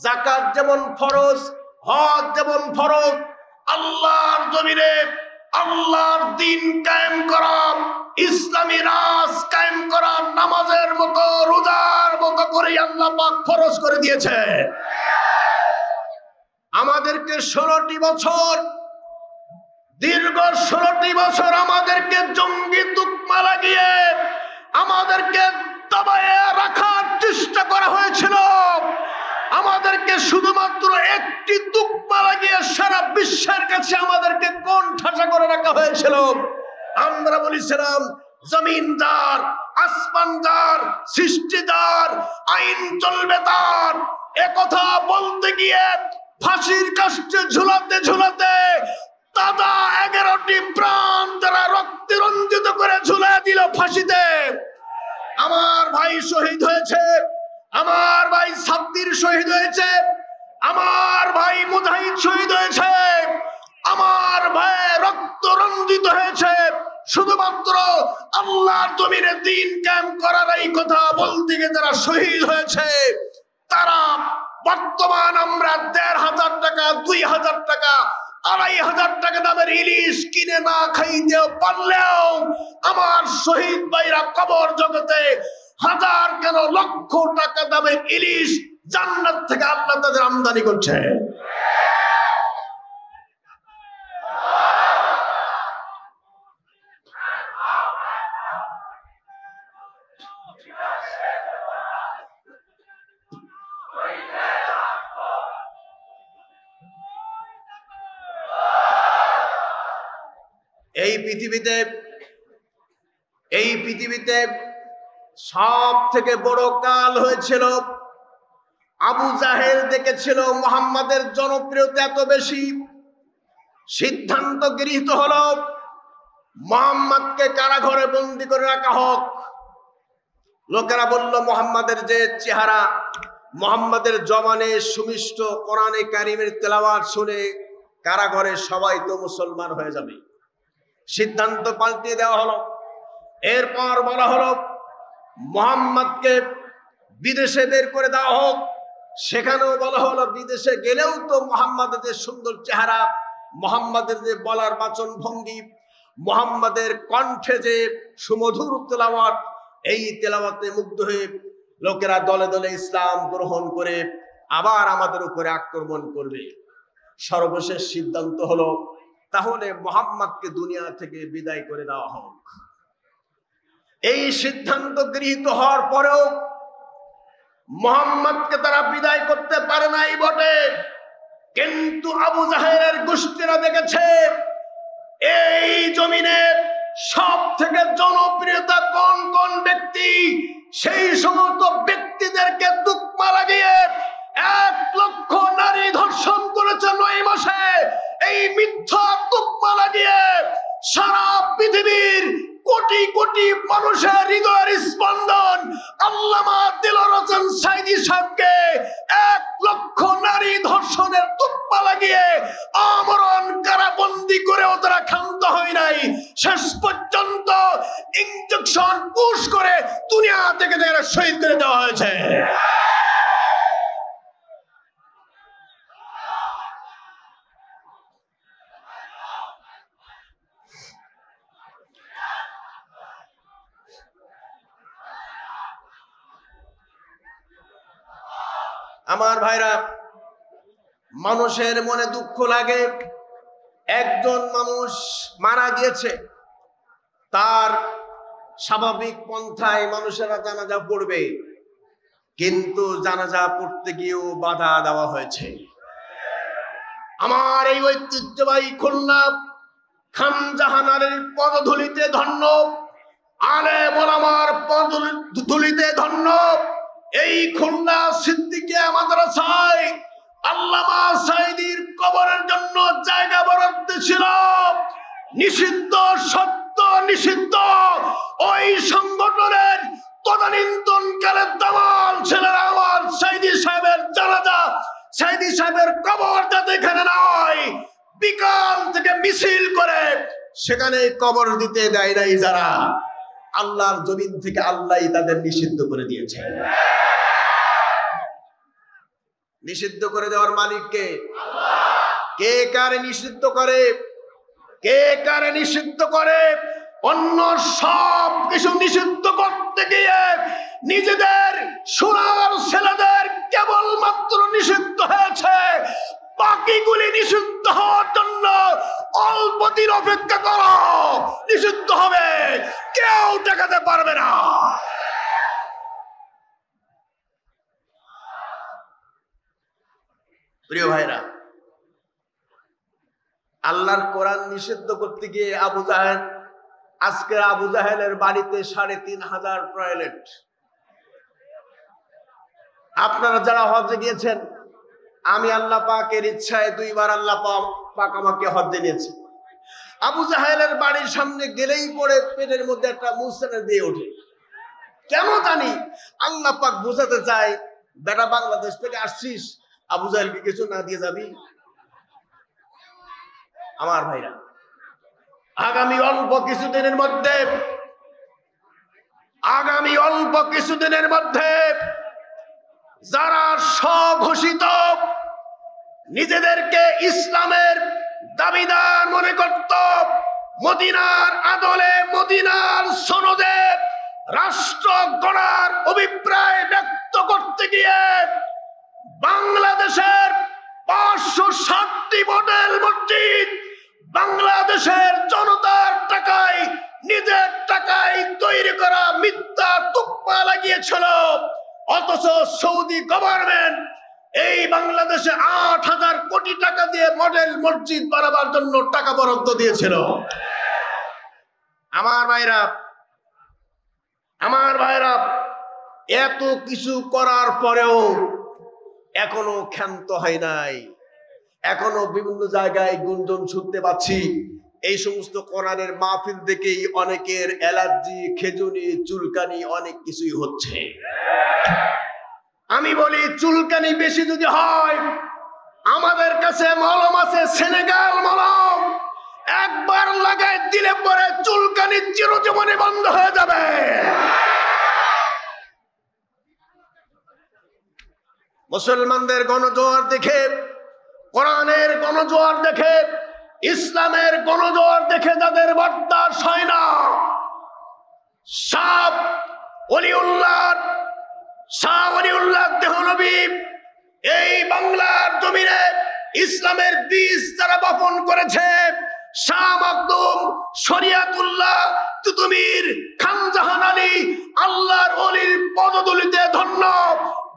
যাকাত যেমন ফরজ, হজ যেমন ফরজ, আল্লাহর জমিনে আল্লাহর দ্বীন কায়েম করা, ইসলামী রাজ কায়েম করা নামাজের মতো, রোজার মতো করে আল্লাহ পাক ফরজ করে দিয়েছে। আমাদেরকে 16টি বছর, দীর্ঘ 16টি বছর আমাদেরকে জঙ্গি তুকমা লাগিয়ে আমাদেরকে দবায়ে রাখার চেষ্টা করা হয়েছিল। আমাদেরকে শুধুমাত্র একটি তুকমা লাগিয়ে সারা বিশ্বের কাছে আমাদেরকে কোণঠাসা করে রাখা হয়েছিল। আমরা বলেছিলাম জমিনদার, আসমানদার, সৃষ্টিদার, আইন চলবে তার, একথা বলতে গিয়ে ফাঁসির কাষ্ঠে ঝুলাতে ঝুলাতে দাদা 11টি প্রাণ তারা রক্তে রঞ্জিত করে ঝুলে দিল ফাঁসিতে। আমার ভাই শহীদ হয়েছে, আমার ভাই সাব্বির শহীদ হয়েছে, আমার ভাই মুজাহিদ শহীদ হয়েছে, আমার ভাই রক্ত রঞ্জিত হয়েছে শুধুমাত্র আল্লাহর জমিনে দ্বীন কায়েম করার এই কথা বলতে গিয়ে যারা শহীদ হয়েছে তারা বর্তমান আমরা ১,৫০০ টাকা, ২,০০০ টাকা, ২,৫০০ টাকা দামের ইলিশ কিনে না খাইতে পারলেও আমার শহীদ ভাইরা কবর জগতে হাজার কেন লক্ষ টাকা দামের ইলিশ জান্নাত থেকে আল্লাহ তাদের আমদানি করছে। এই পৃথিবীতে সব থেকে বড় কাল হয়েছিল আবু জাহেল দেখেছিল মুহাম্মাদের জনপ্রিয়তা এত বেশি, সিদ্ধান্ত গৃহীত হলো মুহাম্মাদকে কারাঘরে বন্দী করে রাখা হোক। লোকেরা বলল মুহাম্মাদের যে চেহারা, মুহাম্মাদের জবানে সুমিষ্ট কোরআনে কারিমের তেলাওয়াত শুনে কারাঘরে সবাই তো মুসলমান হয়ে যাবে। সিদ্ধান্ত পাল্টে দেওয়া হলো। এরপর বলা হলো মুহাম্মাদকে বিদেশে বের করে দেওয়া হোক। সেখানেও বলা হলো বিদেশে গেলেও তো মুহাম্মাদের যে সুন্দর চেহারা, মুহাম্মাদের যে বলার বাচন ভঙ্গি, মুহাম্মাদের কণ্ঠে যে সুমধুর তেলাওয়াত, এই তেলাওয়াতে মুগ্ধ হয়ে লোকেরা দলে দলে ইসলাম গ্রহণ করে আবার আমাদের উপরে আক্রমণ করবে। সর্বশেষ সিদ্ধান্ত হলো তাহলে মুহাম্মাদকে দুনিয়া থেকে বিদায় করে দেওয়া হোক। এই সিদ্ধান্ত গৃহীত হওয়ার পরেও মুহাম্মাদকে তারা বিদায় করতে পারে নাই বটে, কিন্তু আবু জাহেলের গোষ্ঠীরা দেখেছে এই জমিনে সব থেকে জনপ্রিয়তা কোন কোন ব্যক্তি, সেই সমস্ত ব্যক্তিদেরকে তুকমা লাগিয়ে 1 লক্ষ নারী ধর্ষণ করেছে 9 মাসে। এই মিথ্যা তুকমা লাগিয়ে সারা পৃথিবীর কোটি কোটি মানুষের হৃদয়ের স্পন্দন আল্লামা দিলওয়ার হোসেন সাঈদী সাহেবকে 1 লক্ষ নারী ধর্ষণের তুকমা লাগিয়ে আমরণ কারাবন্দী করেও তারা ক্ষান্ত হয় নাই। শেষ পর্যন্ত ইনজেকশন পুশ করে দুনিয়া থেকে তারা শহীদ করে দেওয়া হয়েছে। আমার ভাইরা, মানুষের মনে দুঃখ লাগে, একজন মানুষ মারা গিয়েছে, তার স্বাভাবিক পন্থায় মানুষেরা জানাজা পড়বে, কিন্তু জানাজা পড়তে গিয়েও বাধা দেওয়া হয়েছে। আমার এই ঐতিহ্যবাহী খুলনা খানজাহানের পদধূলিতে ধন্য, আলেম ওলামার পদধূলিতে ধন্য এই খুলনা সিদ্দিকিয়া মাদ্রাসায় আল্লামা সাঈদীর কবরের জন্য জায়গা বরাদ্দ ছিল। নিষিদ্ধ, সত্য নিষিদ্ধ ওই সংগঠনের তদানীন্তনকালে দামাল ছেলেরা আমার সাঈদী সাহেবের জানাজা, সাঈদী সাহেবের কবর যাতে এখানে নয়, বিকাল থেকে মিছিল করে সেখানে কবর দিতে দেয় নাই যারা, আল্লাহর জমিন থেকে আল্লাহই তাদের নিষিদ্ধ করে দিয়েছে। নিষিদ্ধ করে দেওয়ার মালিক কে? কে কারে নিষিদ্ধ করে? কে কারে নিষিদ্ধ করে? অন্য সব কিছু নিষিদ্ধ করতে গিয়ে নিজেদের সোনার ছেলেদের কেবলমাত্র নিষিদ্ধ হয়েছে, বাকিগুলি নিষিদ্ধ হওয়ার জন্য অল্প দিন অপেক্ষা করো, নিষিদ্ধ হবে, কেউ ঠেকাতে পারবে না। প্রিয় ভাইরা, আল্লাহর কোরআন নিষিদ্ধ করতে গিয়ে আবু জাহেল, আজকে আবু জাহেলের বাড়িতে ৩৫০০ টয়লেট। আপনারা যারা হজে গিয়েছেন, আমি আল্লাহ পাকের ইচ্ছায় 2 বার আল্লাহ পাক আমাকে হজে নিয়েছে। আবু জাহেলের বাড়ির সামনে গেলেই পরে পেটের মধ্যে একটা মুসরানা দিয়ে ওঠে। কেন জানি আল্লাহ পাক বোঝাতে চায়, বেটা বাংলাদেশ থেকে আসছিস, আবু জাহেলকে কিছু না দিয়ে যাবি। আমার ভাইরা, আগামী অল্প কিছুদিনের মধ্যে যারা স্বঘোষিত নিজেদেরকে ইসলামের দাবিদার মনে করত, মদিনার আদলে মদিনার সনদে রাষ্ট্র গড়ার অভিপ্রায় ব্যক্ত করতে গিয়ে বাংলাদেশের 560টি মডেল মসজিদ বাংলাদেশের জনতার টাকায়, নিজের টাকায় তৈরি করা মিথ্যা তুকমা লাগিয়েছিল। অথচ সৌদি গভর্নমেন্ট এই বাংলাদেশে 8,000 কোটি টাকা দিয়ে মডেল মসজিদ বানাবার জন্য টাকা বরাদ্দ দিয়েছিল। আমার ভাইরা, এত কিছু করার পরেও এখনো ক্ষান্ত হয় নাই। এখনো বিভিন্ন জায়গায় গুঞ্জন শুনতে পাচ্ছি, এই সমস্ত কোরআনের মাহফিল দেখেই অনেকের অ্যালার্জি, খেজুনি, চুলকানি অনেক কিছুই হচ্ছে। আমি বলি, চুলকানি বেশি যদি হয়, আমাদের কাছে মলম আছে, সেনেগাল মলম, একবার লাগাই দিলে পরে চুলকানি চিরজীবনে বন্ধ হয়ে যাবে। মুসলমানদের গণজোয়ার দেখে, কোরআনের গণজোয়ার দেখে, ইসলামের গণজোয়ার দেখে যাদের বরদাস্ত হয় না, শাহ ওলিউল্লাহ দেহনবী এই বাংলার জমিনে ইসলামের বীজ যারা বপন করেছে, শাহ মাকদুম, শরিয়াতুল্লাহ, তুতুমির, খানজাহান আলী, আল্লাহর ওলির পদধূলিতে ধন্য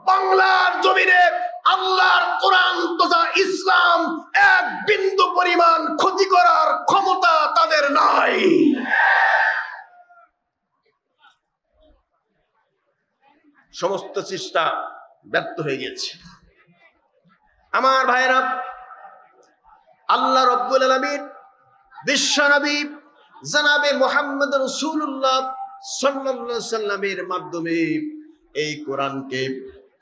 বাংলার জমিনে আল্লাহর কোরআন তথা ইসলাম এক বিন্দু পরিমাণ ক্ষতি করার ক্ষমতা তাদের নাই। সমস্ত চেষ্টা ব্যর্থ হয়ে গেছে। আমার ভাইরা, আল্লাহ রাব্বুল আলামিন বিশ্বনবী জনাবে মুহাম্মদ রাসূলুল্লাহ সাল্লাল্লাহু আলাইহি সাল্লামের মাধ্যমে এই কোরআনকে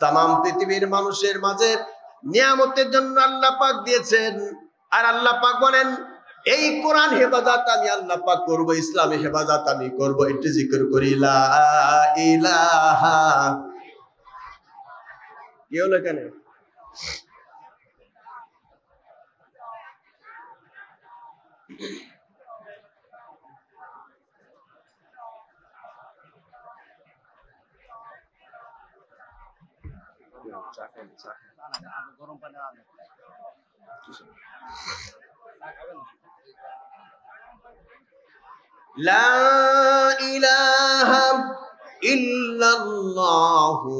তামাম পৃথিবীর মানুষের মাঝে নিয়ামতের জন্য আল্লাহ পাক দিয়েছেন। আর আল্লাহ পাক বলেন, এই কোরআন হেফাজত আমি আল্লাহ পাক করব, ইসলামে হেফাজত আমি করব। একটু জিকির করি, লা ইলাহা। কি হলো কেন? গরম পানি লা ইলাহা ইল্লাল্লাহু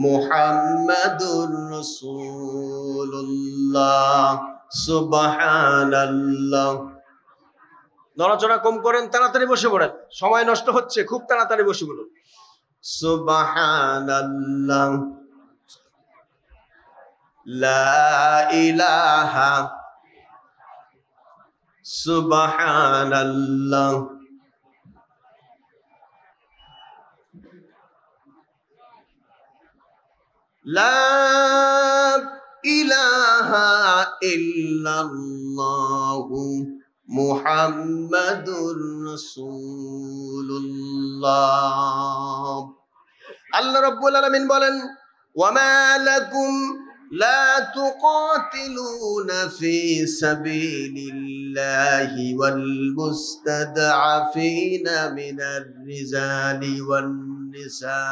মুহাম্মাদুর রাসূলুল্লাহ সুবহানাল্লাহ। নড়াচড়া কম করেন, তাড়াতাড়ি বসে পড়েন, সময় নষ্ট হচ্ছে, খুব তাড়াতাড়ি বসে পড়ুন। সুবহানাল্লাহ, লা ইলাহা, সুবহানাল্লাহ, লা ইলাহা ইল্লাল্লাহু মুহাম্মাদুর রাসূলুল্লাহ। আল্লাহ রাব্বুল আলামিন বলেন, ওয়া মা লাকুম লা তুকাতিলুনা ফি সাবিলিল্লাহি ওয়াল মুস্তাদআফিনা মিনার রিজালি ওয়ান নিসা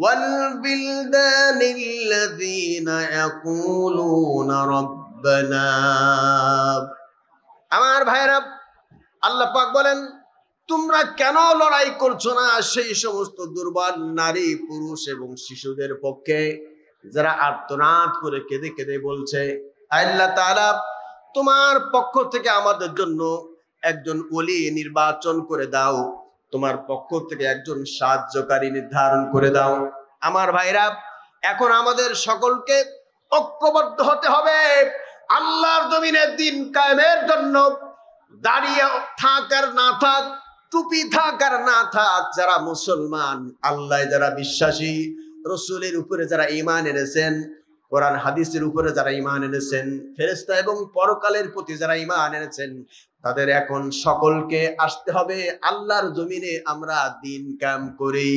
والبلدان الذين يقولون ربنا। আমার ভাইরা, আল্লাহ পাক বলেন, তোমরা কেন লড়াই করছো না সেই সমস্ত দুর্বল নারী, পুরুষ এবং শিশুদের পক্ষে, যারা আর্তনাদ করে কেঁদে কেঁদে বলছে, আল্লাহ তাআলা তোমার পক্ষ থেকে আমাদের জন্য একজন ওলি নির্বাচন করে দাও, তোমার পক্ষ থেকে একজন সাহায্যকারী নির্ধারণ করে দাও। আমার ভাইরা, এখন আমাদের সকলকে ঐক্যবদ্ধ হতে হবে আল্লাহর জমিনে দিন কায়েমের জন্য। দাঁড়িয়ে থাক আর না থাক, টুপি থাক আর না থাক, যারা মুসলমান, আল্লাহ যারা বিশ্বাসী, রসুলের উপরে যারা ঈমান এনেছেন, কোরআন হাদিসের উপরে যারা ঈমান এনেছেন, ফেরেশতা এবং পরকালের প্রতি যারা ঈমান এনেছেন, তাদের এখন সকলকে আসতে হবে আল্লাহর জমিনে। আমরা দিন কায়েম করি।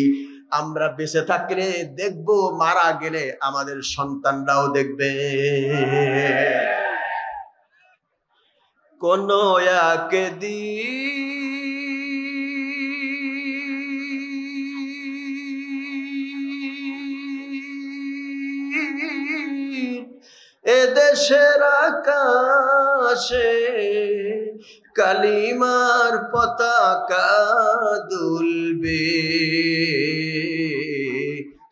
আমরা বেঁচে থাকলে দেখব, মারা গেলে আমাদের সন্তানরাও দেখবে। কোন একদিন এদেশের আকাশে কালিমার পতাকা দুলবে,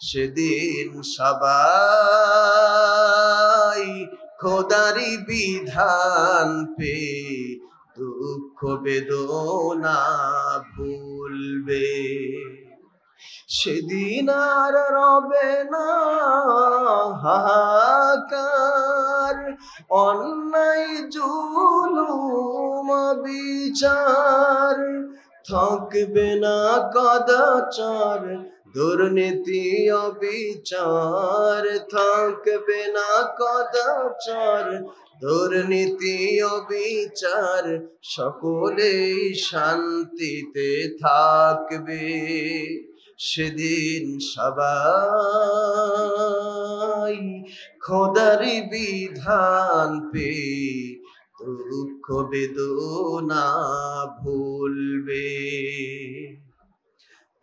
সেদিন সবাই খোদারি বিধান পে দুঃখ বেদনা ভুলবে। সেদিন আর রবে না হাহাকার, অন্যায় জুলুম বিচার, থাকবে না কদাচার, দুর্নীতি অবিচার, থাকবে না কদাচার, দুর্নীতি অবিচার, সকলেই শান্তিতে থাকবে। সেদিন সবাই খোদারি বিধান পে দুঃখ বেদনা ভুলবে।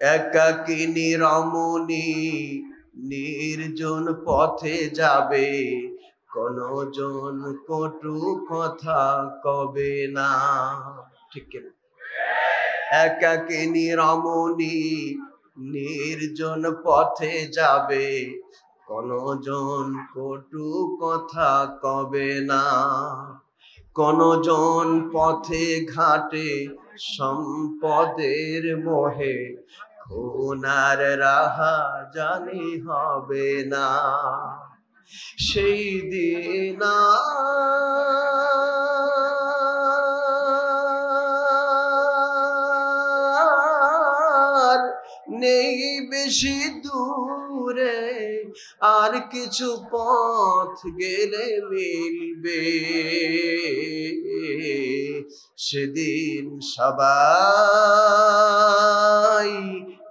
একাকিনী রমণী নির্জন পথে যাবে, কোন জন কটু কথা কবে না। ঠিক কিনা? একাকিনী রমণী নির্জন পথে যাবে, কোন জন কটু কথা কবে না। কোন জন পথে ঘাটে সম্পদের মোহে, খুনার রাহা জানি হবে না। সেই দিন নেই বেশি দূরে, আর কিছু পথ গেলে মিলবে। সেদিন সবাই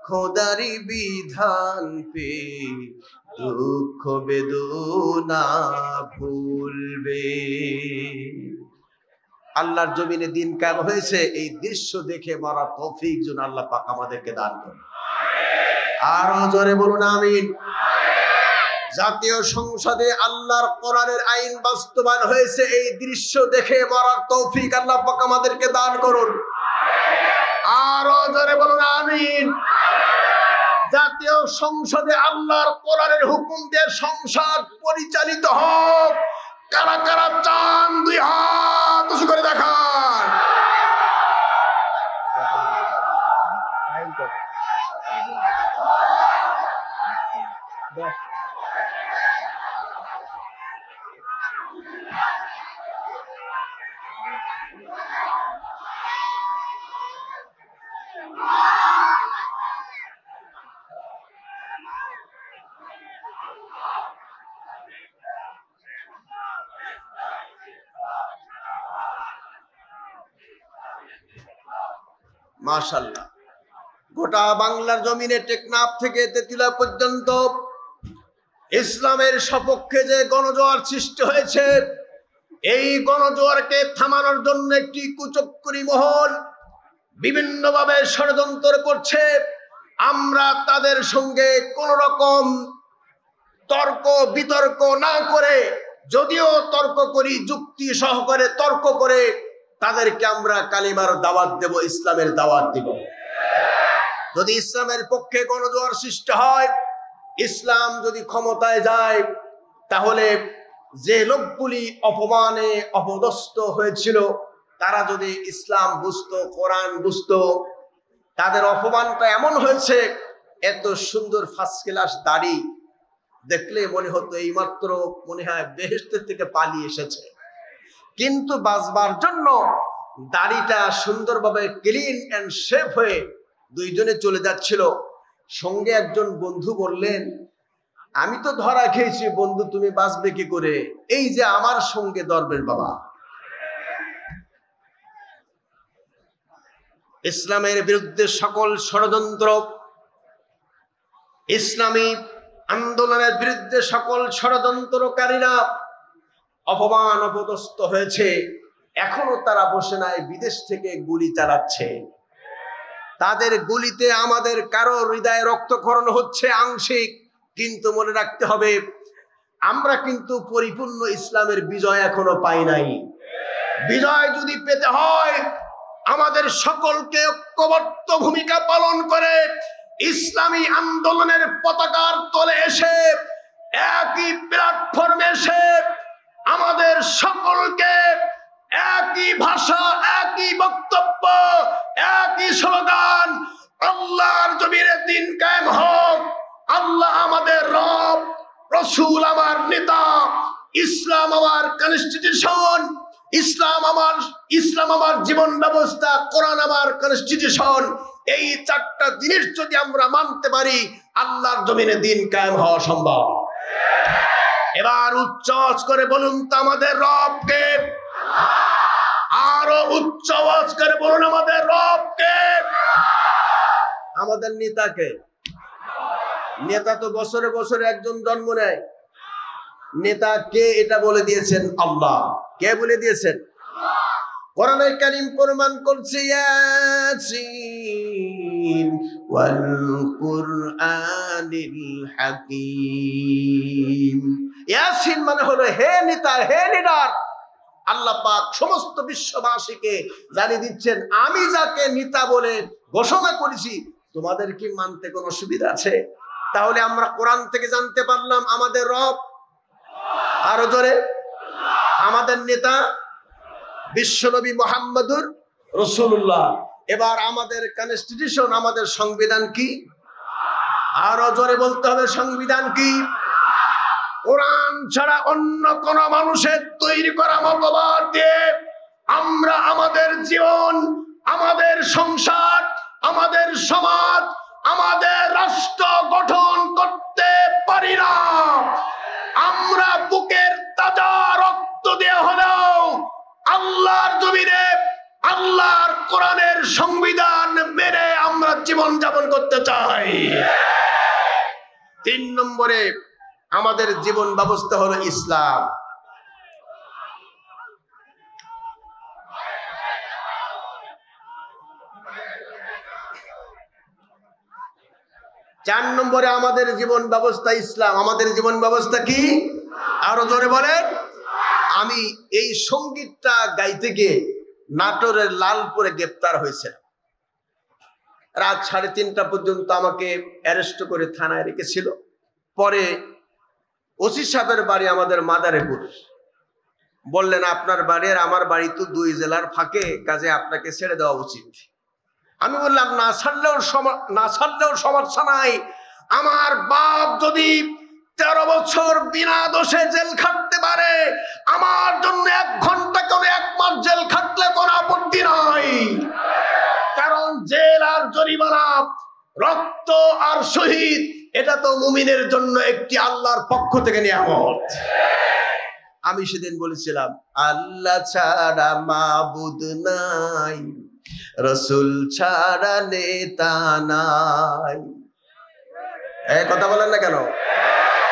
খোদারি বিধান পে দুঃখ বেদনা ভুলবে। আল্লাহর জমিনে দিন কায়েম হয়েছে, এই দৃশ্য দেখে মরার তৌফিক যেন আল্লাহ পাক আমাদেরকে দান করেন। আরো জোরে বলুন আমিন। জাতীয় সংসদে আল্লাহর কোরআনের আইন বাস্তবায়ন হয়েছে, এই দৃশ্য দেখে মরার তৌফিক আল্লাহ পাক আমাদেরকে দান করুন। আরো জোরে বলুন আমিন। জাতীয় সংসদে আল্লাহর কোরআনের হুকুম দিয়ে সংসদ পরিচালিত হোক। কারা কারা চান দুই হাত উঁচু করে দেখান। মাশাআল্লাহ, গোটা বাংলার জমিনে টেকনাফ থেকে তেতুলিয়া পর্যন্ত ইসলামের সপক্ষে যে গণজোয়ার সৃষ্টি হয়েছে, এই গণজোয়ারকে থামানোর জন্য একটি কুচক্রী মহল বিভিন্নভাবে ষড়যন্ত্র করছে। আমরা তাদের সঙ্গে কোন রকম তর্ক বিতর্ক না করে, যদিও তর্ক করি, যুক্তি সহকারে তর্ক করে তাদেরকে আমরা কালিমার দাওয়াত দেব, ইসলামের দাওয়াত দিব। যদি ইসলামের পক্ষে গণজোয়ার সৃষ্টি হয়, ইসলাম যদি ক্ষমতায় যায়, তাহলে যে লোকগুলি অপমানে অপদস্থ হয়েছিল, তারা যদি ইসলাম বুঝতো, কোরআন বুঝতো, তাদের অপমানটা এমন হয়েছে, এত সুন্দর ফার্স্ট ক্লাস দাড়ি, দেখলে মনে হতো এইমাত্র মনে হয় বেহেশতের থেকে পালিয়ে এসেছে। কিন্তু বাঁচবার জন্য দাড়িটা সুন্দরভাবে ক্লিন এন্ড শেভ হয়ে দুইজনে চলে যাচ্ছিল। সঙ্গে একজন বন্ধু বললেন, আমি তো ধরা খেয়েছি বন্ধু, তুমি বাঁচবে কি করে? এই যে আমার সঙ্গে দরবেশ বাবা। ইসলামের বিরুদ্ধে সকল ষড়যন্ত্র, ইসলামী আন্দোলনের বিরুদ্ধে সকল ষড়যন্ত্রকারীরা অপমান অপদস্থ হয়েছে। এখনো তারা বসে নাই, বিদেশ থেকে গুলি চালাচ্ছে। তাদের গুলিতে আমাদের কারো হৃদয়ে রক্তক্ষরণ হচ্ছে আংশিক, কিন্তু মনে রাখতে হবে আমরা কিন্তু পরিপূর্ণ ইসলামের বিজয় এখনো পাই নাই। বিজয় যদি পেতে হয় আমাদের সকলকে ঐক্যবদ্ধ ভূমিকা পালন করে ইসলামী আন্দোলনের পতাকার তলে এসে একই প্ল্যাটফর্মে এসে আমাদের সকলকে একই ভাষা, একই বক্তব্য, একই স্লোগান, আল্লাহর জমিনে দিন কায়েম হোক, আল্লাহ আমাদের রব, রাসূল আমার নেতা, ইসলাম আমার কনস্টিটিউশন, ইসলাম আমার জীবন ব্যবস্থা, কোরআন আমার কনস্টিটিউশন। এই চারটা জিনিস যদি আমরা মানতে পারি আল্লাহর জমিনে দিন কায়েম হওয়া সম্ভব। এবার উচ্চ আওয়াজ করে বলুন তো আমাদের রব কে? আরো উচ্চ আওয়াজ করে বলুন আমাদের রব কে? আমাদের নেতাকে। নেতা তো বছরে বছরে একজন জন্ম নেয়। নেতা কে এটা বলে দিয়েছেন আল্লাহ। কে বলে দিয়েছেন? কোরআনে কারীম প্রমাণ করছে ইয়াসিন ওয়াল কুরআনিল হাকীম। ইয়াসিন মানে হলো হে নেতা, হে লিডার। আল্লাহ পাক সমস্ত বিশ্ববাসীকে জানিয়ে দিচ্ছেন আমি যাকে নেতা বলে ঘোষণা করেছি তোমাদের কি মানতে কোনো অসুবিধা আছে? তাহলে আমরা কোরআন থেকে জানতে পারলাম আমাদের রব। আরো জোরে, আমাদের নেতা বিশ্বনবী মুহাম্মদুর রাসূলুল্লাহ। এবার আমাদের কনস্টিটিউশন, আমাদের সংবিধান কি? আরো জোরে বলতে হবে সংবিধান কি? কোরআন ছাড়া অন্য কোন মানুষের তৈরি করা মতবাদ দিয়ে আমরা আমাদের জীবন, আমাদের সংসার, আমাদের সমাজ, আমাদের রাষ্ট্র গঠন করতে পারি না। আমরা বুকের তাজা রক্ত দিয়ে হলেও আল্লাহর জমিনে আল্লাহর কোরআনের সংবিধান মেনে আমরা জীবন যাপন করতে চাই। 3 নম্বরে আমাদের জীবন ব্যবস্থা হলো ইসলাম। চার নম্বরে আমাদের জীবন ব্যবস্থা ইসলাম। আমাদের জীবন ব্যবস্থা কি? আরো জোরে বলেন। আমি এই সঙ্গীতটা গাইতে গিয়ে নাটোরের লালপুরে গ্রেপ্তার হয়েছে। রাত 3:30টা পর্যন্ত আমাকে অ্যারেস্ট করে থানায় রেখেছিল। পরে ওসি সাহেবের বাড়ি আমাদের মাদারীপুর। বললেন আপনার বাড়ি আর আমার বাড়ি তো 2 জেলার ফাঁকে, কাজে আপনাকে ছেড়ে দেওয়া উচিত। আমি বললাম না ছাড়লেও সমস্যা নাই। আমার বাপ যদি 13 বছর বিনা দোষে জেল খাটতে পারে, আমার জন্য 1 ঘন্টা করে 1 মাস জেল খাটলে কোনো আপত্তি নাই। কারণ জেল আর জরিমানা, রক্ত আর শহীদ, এটা তো মুমিনের জন্য একটি আল্লাহর পক্ষ থেকে নিয়ামত। আমি সেদিন বলেছিলাম আল্লাহ ছাড়া মাবুদ নাই, রাসূল ছাড়া নেতা নাই। এই কথা বলেন না কেন?